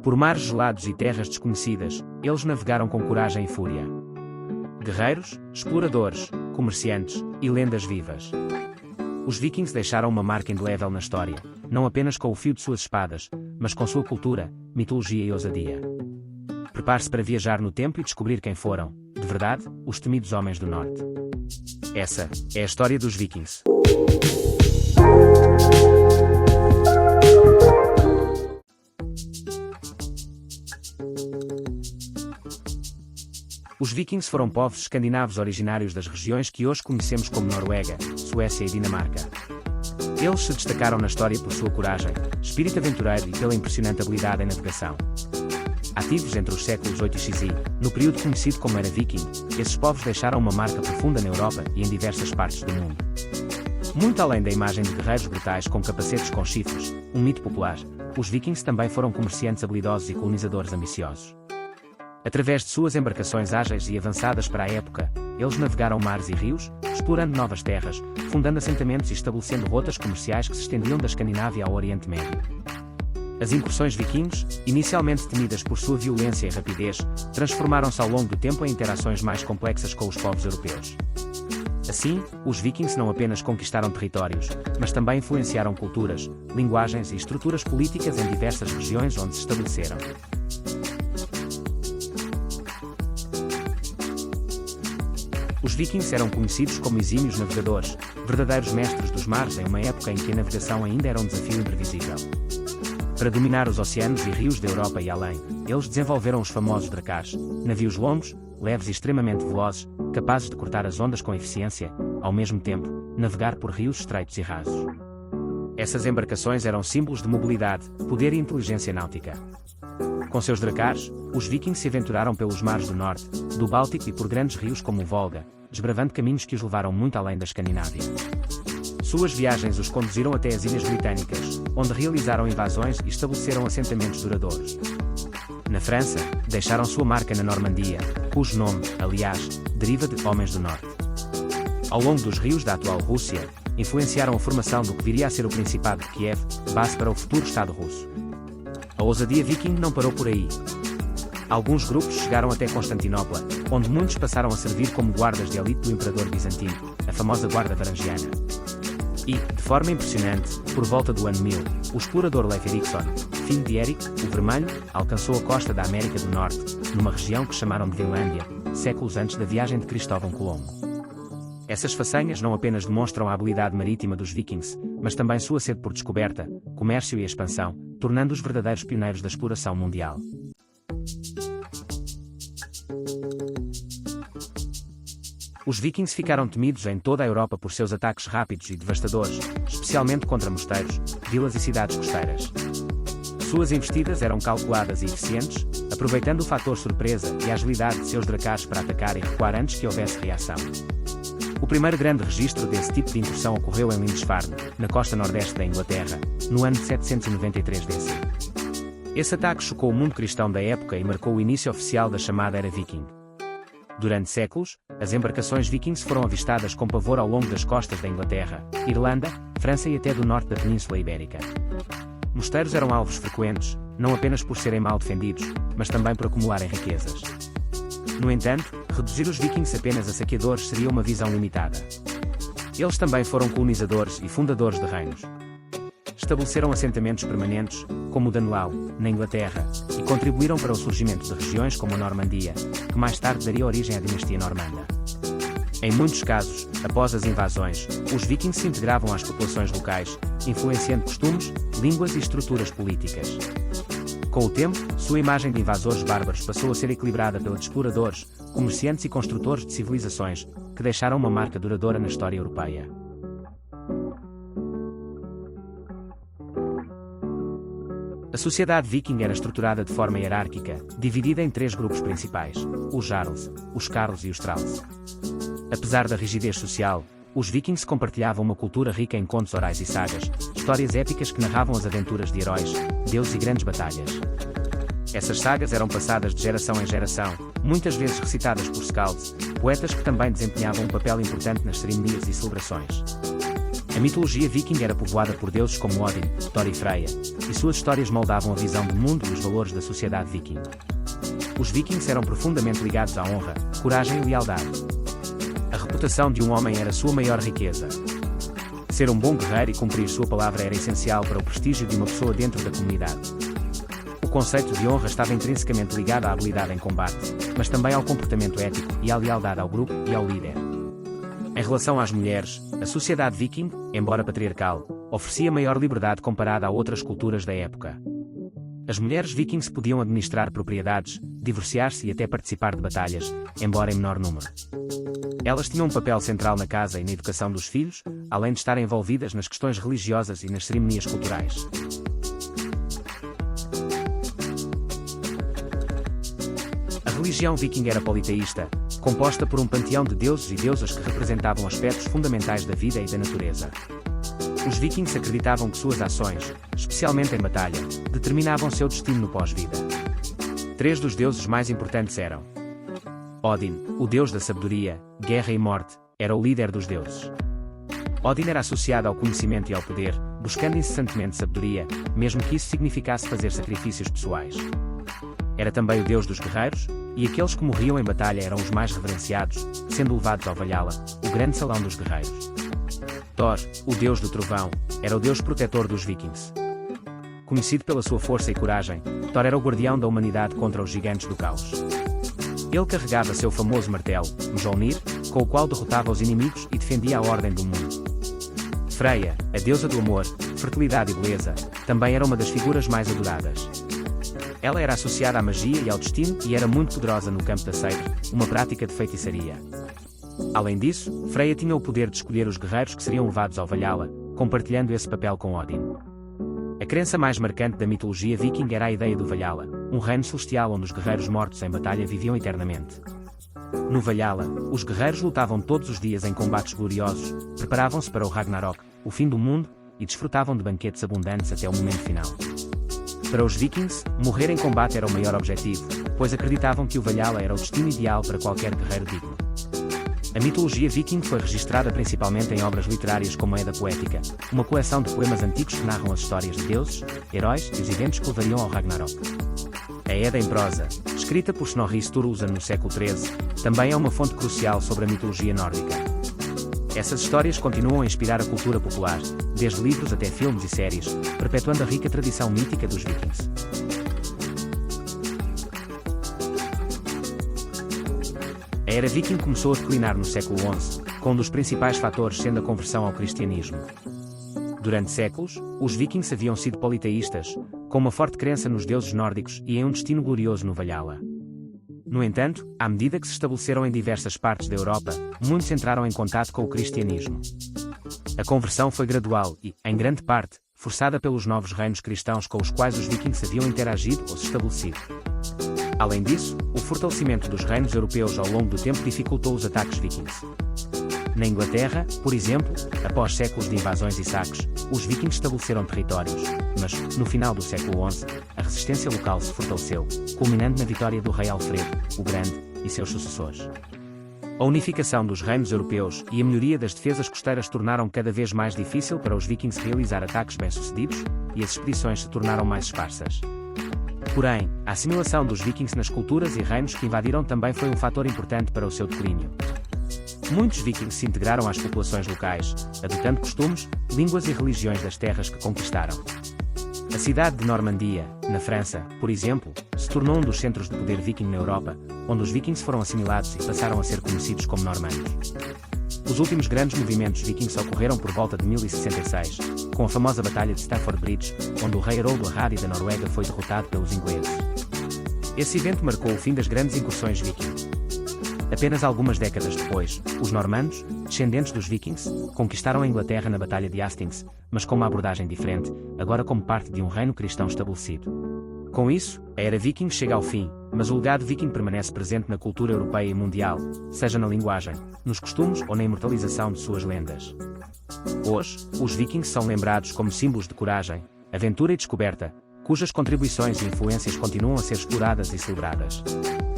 Por mares gelados e terras desconhecidas, eles navegaram com coragem e fúria. Guerreiros, exploradores, comerciantes e lendas vivas. Os vikings deixaram uma marca indelével na história, não apenas com o fio de suas espadas, mas com sua cultura, mitologia e ousadia. Prepare-se para viajar no tempo e descobrir quem foram, de verdade, os temidos homens do Norte. Essa é a história dos vikings. Os vikings foram povos escandinavos originários das regiões que hoje conhecemos como Noruega, Suécia e Dinamarca. Eles se destacaram na história por sua coragem, espírito aventureiro e pela impressionante habilidade em navegação. Ativos entre os séculos 8 e XI, no período conhecido como Era Viking, esses povos deixaram uma marca profunda na Europa e em diversas partes do mundo. Muito além da imagem de guerreiros brutais com capacetes com chifres, um mito popular, os vikings também foram comerciantes habilidosos e colonizadores ambiciosos. Através de suas embarcações ágeis e avançadas para a época, eles navegaram mares e rios, explorando novas terras, fundando assentamentos e estabelecendo rotas comerciais que se estendiam da Escandinávia ao Oriente Médio. As incursões vikings, inicialmente temidas por sua violência e rapidez, transformaram-se ao longo do tempo em interações mais complexas com os povos europeus. Assim, os vikings não apenas conquistaram territórios, mas também influenciaram culturas, linguagens e estruturas políticas em diversas regiões onde se estabeleceram. Os vikings eram conhecidos como exímios navegadores, verdadeiros mestres dos mares em uma época em que a navegação ainda era um desafio imprevisível. Para dominar os oceanos e rios da Europa e além, eles desenvolveram os famosos dracars, navios longos, leves e extremamente velozes, capazes de cortar as ondas com eficiência, ao mesmo tempo, navegar por rios estreitos e rasos. Essas embarcações eram símbolos de mobilidade, poder e inteligência náutica. Com seus dracars, os vikings se aventuraram pelos mares do norte, do Báltico e por grandes rios como o Volga, desbravando caminhos que os levaram muito além da Escandinávia. Suas viagens os conduziram até as Ilhas Britânicas, onde realizaram invasões e estabeleceram assentamentos duradouros. Na França, deixaram sua marca na Normandia, cujo nome, aliás, deriva de Homens do Norte. Ao longo dos rios da atual Rússia, influenciaram a formação do que viria a ser o Principado de Kiev, base para o futuro Estado russo. A ousadia viking não parou por aí. Alguns grupos chegaram até Constantinopla, onde muitos passaram a servir como guardas de elite do imperador bizantino, a famosa Guarda Varangiana. E, de forma impressionante, por volta do ano 1000, o explorador Leif Erikson, filho de Erik, o Vermelho, alcançou a costa da América do Norte, numa região que chamaram de Vinlândia, séculos antes da viagem de Cristóvão Colombo. Essas façanhas não apenas demonstram a habilidade marítima dos vikings, mas também sua sede por descoberta, comércio e expansão, tornando-os verdadeiros pioneiros da exploração mundial. Os vikings ficaram temidos em toda a Europa por seus ataques rápidos e devastadores, especialmente contra mosteiros, vilas e cidades costeiras. Suas investidas eram calculadas e eficientes, aproveitando o fator surpresa e a agilidade de seus dracars para atacar e recuar antes que houvesse reação. O primeiro grande registro desse tipo de incursão ocorreu em Lindisfarne, na costa nordeste da Inglaterra, no ano de 793 DC. Esse ataque chocou o mundo cristão da época e marcou o início oficial da chamada Era Viking. Durante séculos, as embarcações vikings foram avistadas com pavor ao longo das costas da Inglaterra, Irlanda, França e até do norte da Península Ibérica. Mosteiros eram alvos frequentes, não apenas por serem mal defendidos, mas também por acumularem riquezas. No entanto, reduzir os vikings apenas a saqueadores seria uma visão limitada. Eles também foram colonizadores e fundadores de reinos. Estabeleceram assentamentos permanentes, como o Danelaw, na Inglaterra, e contribuíram para o surgimento de regiões como a Normandia, que mais tarde daria origem à dinastia normanda. Em muitos casos, após as invasões, os vikings se integravam às populações locais, influenciando costumes, línguas e estruturas políticas. Com o tempo, sua imagem de invasores bárbaros passou a ser equilibrada pela de exploradores, comerciantes e construtores de civilizações, que deixaram uma marca duradoura na história europeia. A sociedade viking era estruturada de forma hierárquica, dividida em três grupos principais: os Jarls, os Carls e os Thralls. Apesar da rigidez social, os vikings compartilhavam uma cultura rica em contos orais e sagas, histórias épicas que narravam as aventuras de heróis, deuses e grandes batalhas. Essas sagas eram passadas de geração em geração, muitas vezes recitadas por scalds, poetas que também desempenhavam um papel importante nas cerimonias e celebrações. A mitologia viking era povoada por deuses como Odin, Thor e Freya, e suas histórias moldavam a visão do mundo e os valores da sociedade viking. Os vikings eram profundamente ligados à honra, coragem e lealdade. A reputação de um homem era sua maior riqueza. Ser um bom guerreiro e cumprir sua palavra era essencial para o prestígio de uma pessoa dentro da comunidade. O conceito de honra estava intrinsecamente ligado à habilidade em combate, mas também ao comportamento ético e à lealdade ao grupo e ao líder. Em relação às mulheres, a sociedade viking, embora patriarcal, oferecia maior liberdade comparada a outras culturas da época. As mulheres vikings podiam administrar propriedades, divorciar-se e até participar de batalhas, embora em menor número. Elas tinham um papel central na casa e na educação dos filhos, além de estarem envolvidas nas questões religiosas e nas cerimônias culturais. A religião viking era politeísta, composta por um panteão de deuses e deusas que representavam aspectos fundamentais da vida e da natureza. Os vikings acreditavam que suas ações, especialmente em batalha, determinavam seu destino no pós-vida. 3 dos deuses mais importantes eram: Odin, o deus da sabedoria, guerra e morte, era o líder dos deuses. Odin era associado ao conhecimento e ao poder, buscando incessantemente sabedoria, mesmo que isso significasse fazer sacrifícios pessoais. Era também o deus dos guerreiros, e aqueles que morriam em batalha eram os mais reverenciados, sendo levados ao Valhalla, o grande salão dos guerreiros. Thor, o deus do trovão, era o deus protetor dos vikings. Conhecido pela sua força e coragem, Thor era o guardião da humanidade contra os gigantes do caos. Ele carregava seu famoso martelo, Mjolnir, com o qual derrotava os inimigos e defendia a ordem do mundo. Freya, a deusa do amor, fertilidade e beleza, também era uma das figuras mais adoradas. Ela era associada à magia e ao destino e era muito poderosa no campo da seita, uma prática de feitiçaria. Além disso, Freya tinha o poder de escolher os guerreiros que seriam levados ao Valhalla, compartilhando esse papel com Odin. A crença mais marcante da mitologia viking era a ideia do Valhalla, um reino celestial onde os guerreiros mortos em batalha viviam eternamente. No Valhalla, os guerreiros lutavam todos os dias em combates gloriosos, preparavam-se para o Ragnarok, o fim do mundo, e desfrutavam de banquetes abundantes até o momento final. Para os vikings, morrer em combate era o maior objetivo, pois acreditavam que o Valhalla era o destino ideal para qualquer guerreiro digno. A mitologia viking foi registrada principalmente em obras literárias como a Edda Poética, uma coleção de poemas antigos que narram as histórias de deuses, heróis e os eventos que levariam ao Ragnarok. A Edda em prosa, escrita por Snorri Sturluson no século XIII, também é uma fonte crucial sobre a mitologia nórdica. Essas histórias continuam a inspirar a cultura popular, desde livros até filmes e séries, perpetuando a rica tradição mítica dos vikings. A era viking começou a declinar no século XI, com um dos principais fatores sendo a conversão ao cristianismo. Durante séculos, os vikings haviam sido politeístas, com uma forte crença nos deuses nórdicos e em um destino glorioso no Valhalla. No entanto, à medida que se estabeleceram em diversas partes da Europa, muitos entraram em contato com o cristianismo. A conversão foi gradual e, em grande parte, forçada pelos novos reinos cristãos com os quais os vikings haviam interagido ou se estabelecido. Além disso, o fortalecimento dos reinos europeus ao longo do tempo dificultou os ataques vikings. Na Inglaterra, por exemplo, após séculos de invasões e saques, os vikings estabeleceram territórios, mas, no final do século XI, a resistência local se fortaleceu, culminando na vitória do rei Alfredo, o Grande, e seus sucessores. A unificação dos reinos europeus e a melhoria das defesas costeiras tornaram cada vez mais difícil para os vikings realizar ataques bem-sucedidos, e as expedições se tornaram mais esparsas. Porém, a assimilação dos vikings nas culturas e reinos que invadiram também foi um fator importante para o seu declínio. Muitos vikings se integraram às populações locais, adotando costumes, línguas e religiões das terras que conquistaram. A cidade de Normandia, na França, por exemplo, se tornou um dos centros de poder viking na Europa, onde os vikings foram assimilados e passaram a ser conhecidos como normandos. Os últimos grandes movimentos vikings ocorreram por volta de 1066, com a famosa Batalha de Stamford Bridge, onde o rei Haroldo Hardrade da Noruega foi derrotado pelos ingleses. Esse evento marcou o fim das grandes incursões viking. Apenas algumas décadas depois, os normandos, descendentes dos vikings, conquistaram a Inglaterra na Batalha de Hastings, mas com uma abordagem diferente, agora como parte de um reino cristão estabelecido. Com isso, a era viking chega ao fim, mas o legado viking permanece presente na cultura europeia e mundial, seja na linguagem, nos costumes ou na imortalização de suas lendas. Hoje, os vikings são lembrados como símbolos de coragem, aventura e descoberta, cujas contribuições e influências continuam a ser exploradas e celebradas.